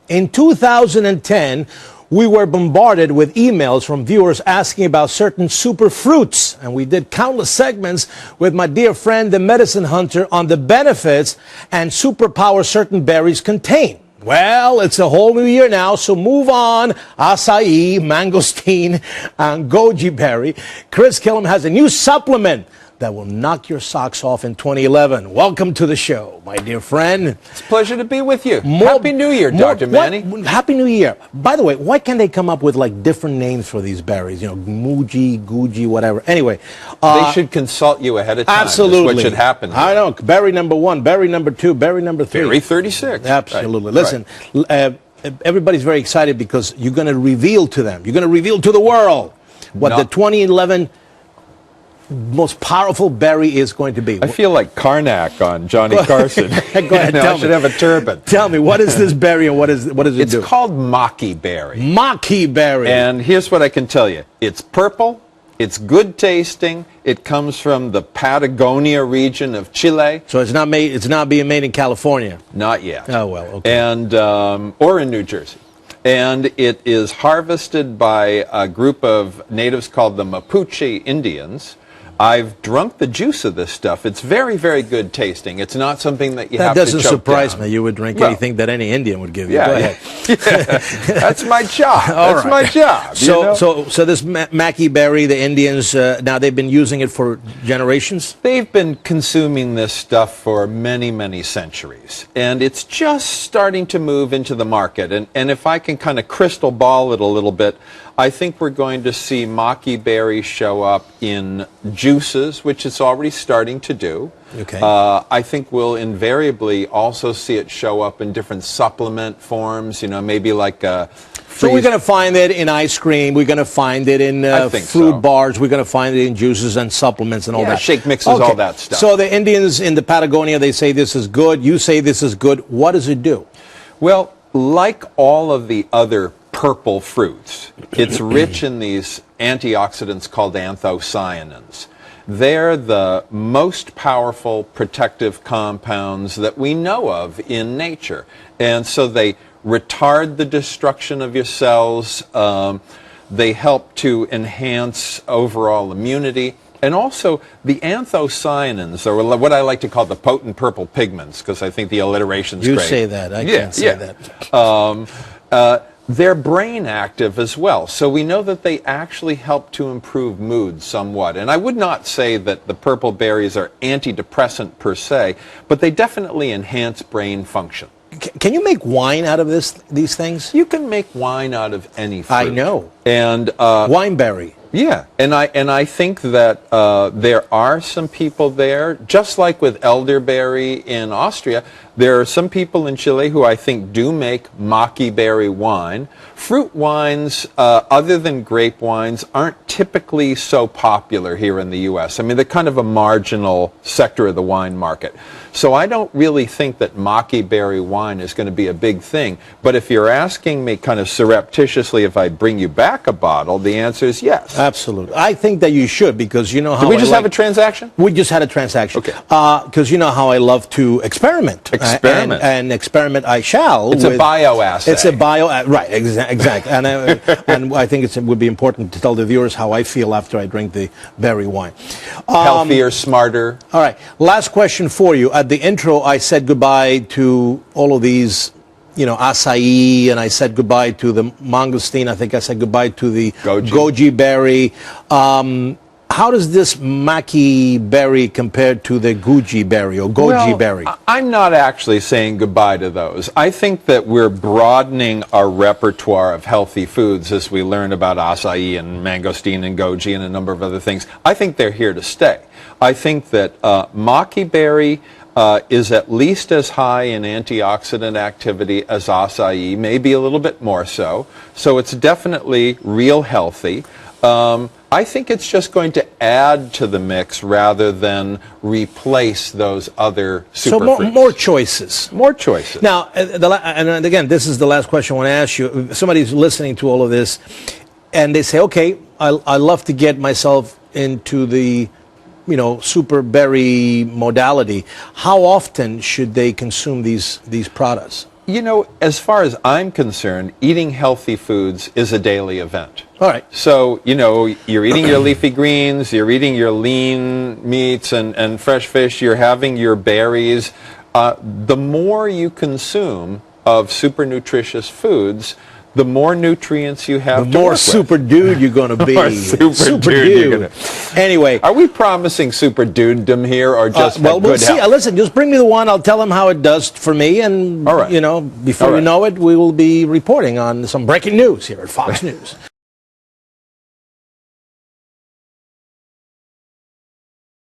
In 2010, we were bombarded with emails from viewers asking about certain superfruits, and we did countless segments with my dear friend, the medicine hunter, on the benefits and superpower certain berries contain. Well, it's a whole new year now, so move on. Acai, mangosteen, and goji berry. Chris Killam has a new supplement that will knock your socks off in 2011. Welcome to the show, my dear friend. It's a pleasure to be with you. Happy New Year, Dr. Manny. Happy New Year. By the way, why can't they come up with like different names for these berries? You know, Muji, Guji, whatever. Anyway. They should consult you ahead of time. Absolutely. That's what should happen here. I know. Berry number 1, berry number 2, berry number 3. Berry 36. Absolutely. Right. Listen, everybody's very excited because you're going to reveal to them, you're going to reveal to the world what the 2011 most powerful berry is going to be. I feel like Karnak on Johnny Carson. Go ahead, I should have a turban. Tell me, what is this berry and what does it do? It's called Maqui berry. Maqui berry. And here's what I can tell you. It's purple. It's good tasting. It comes from the Patagonia region of Chile. So it's not made. It's not being made in California. Not yet. Oh well. Okay. And or in New Jersey. And it is harvested by a group of natives called the Mapuche Indians. I've drunk the juice of this stuff. It's very, very good tasting. It's not something that you have to choke down. That doesn't surprise me. You would drink anything that any Indian would give you. Yeah, Go ahead. Yeah. That's my job. That's my job. So this Maqui berry, the Indians, now they've been using it for generations? They've been consuming this stuff for many, many centuries. And it's just starting to move into the market. And if I can kind of crystal ball it a little bit, I think we're going to see Maqui berry show up in juices, which it's already starting to do. Okay. I think we'll invariably also see it show up in different supplement forms, you know, maybe like a So we're going to find it in ice cream, we're going to find it in fruit bars, we're going to find it in juices and supplements and all that. Shake mixes, all that stuff. So the Indians in the Patagonia, they say this is good, you say this is good. What does it do? Well, like all of the other purple fruits, it's rich in these antioxidants called anthocyanins. They're the most powerful protective compounds that we know of in nature. And so they retard the destruction of your cells. They help to enhance overall immunity. And also, the anthocyanins, or what I like to call the potent purple pigments, because I think the alliteration's great. You say that. I can't say that. They're brain active as well. So we know that they actually help to improve mood somewhat. And I would not say that the purple berries are antidepressant per se, but they definitely enhance brain function. Can you make wine out of these things? You can make wine out of any fruit. I know. And wineberry. Yeah, and I think that there are some people there, just like with elderberry in Austria, there are some people in Chile who I think do make Maqui berry wine. Fruit wines, other than grape wines, aren't typically so popular here in the U.S. I mean, they're kind of a marginal sector of the wine market. So I don't really think that Maqui berry wine is going to be a big thing. But if you're asking me kind of surreptitiously if I'd bring you back a bottle, the answer is yes. Absolutely. I think that you should, because you know how Did we just have a transaction? We just had a transaction. Okay. Because you know how I love to experiment. And experiment I shall. It's a bioassay. It's a right, exactly. And I think it would be important to tell the viewers how I feel after I drink the berry wine. Healthier, smarter. All right. Last question for you. At the intro, I said goodbye to all of these, you know, acai, and I said goodbye to the mangosteen. I think I said goodbye to the goji berry. How does this Maqui berry compare to the Guji berry or goji berry? I'm not actually saying goodbye to those. I think that we're broadening our repertoire of healthy foods as we learn about acai and mangosteen and goji and a number of other things. I think they're here to stay. I think that Maqui berry is at least as high in antioxidant activity as acai, maybe a little bit more so. So it's definitely real healthy. I think it's just going to add to the mix rather than replace those other superfruits. So more choices. More choices. Now, and again, this is the last question I want to ask you. If somebody's listening to all of this, and they say, okay, I love to get myself into the, you know, super berry modality. How often should they consume these products? You know, as far as I'm concerned, eating healthy foods is a daily event. All right. So, you know, you're eating your leafy greens, you're eating your lean meats and fresh fish, you're having your berries. The more you consume of super nutritious foods, the more nutrients you have The more super dude you're going to be. More super dude you're gonna- Anyway. Are we promising super dudedom here or just well, we'll good see. health? Listen, just bring me the one. I'll tell him how it does for me. And, All right. you know, before All you right. know it, we will be reporting on some breaking news here at Fox News.